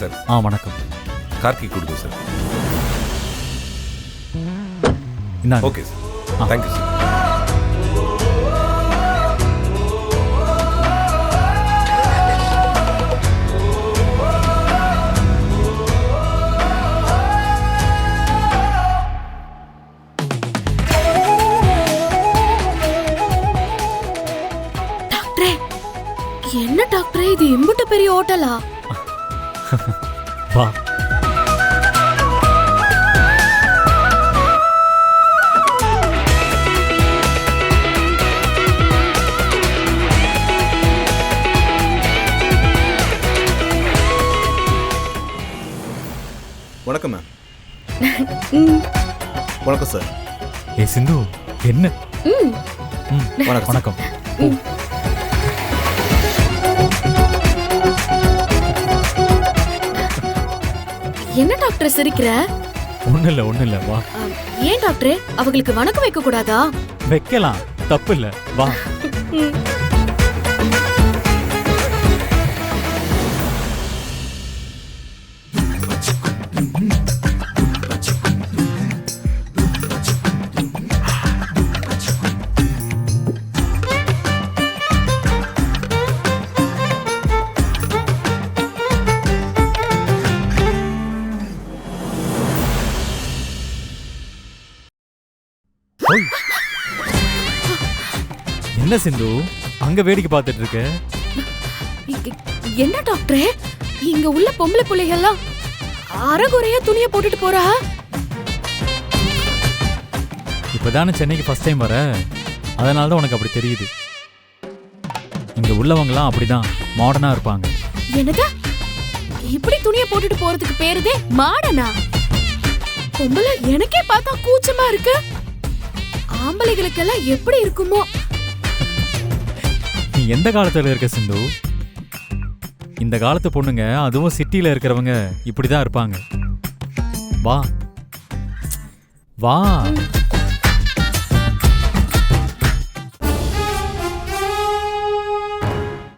Sir. வணக்கம். கார்கி கொடுங்க sir. இந்தாங்க. Okay sir. Thank you sir. டாக்டரே, என்ன டாக்டரே இது இம்புட்டு பெரிய ஹோட்டலா? வா. வணக்கம் மேம். வணக்கம் சார். ஏ சிந்து, என்ன? வணக்கம். வணக்கம். என்ன டாக்டர் சிரிக்கிற? ஒண்ணு இல்ல வா. ஏன் டாக்டரே, அவங்களுக்கு வணக்கம் வைக்க கூடாதா? வைக்கலாம், தப்பு இல்ல, வா. ஓய். என்ன சிந்து அங்க வேடிக்கை பார்த்துட்டு இருக்க? என்ன டாக்டரே, இங்க உள்ள பொம்பளை பிள்ளைகள்லாம் அரைகுறையா துணிய போட்டுட்டு போறா? இப்பதானே சென்னைக்கு ஃபர்ஸ்ட் டைம் வர, அதனால தான் உனக்கு அப்படி தெரியுது. இங்க உள்ளவங்கலாம் அப்படிதான் மாடர்னா இருப்பாங்க. என்னது, இப்படி துணிய போட்டுட்டு போறதுக்கு பேருதே மாடனா? பொம்பளை எனக்கே பார்த்தா கூச்சமா இருக்கு. ஆம்பளைகளுக்கெல்லாம் எப்படி இருக்குமோ? நீ எந்த காலத்துல இருக்க சிந்து? இந்த காலத்து பொண்ணுங்க, அதுவும் சிட்டில இருக்கிறவங்க இப்படிதான் இருப்பாங்க. வா வா.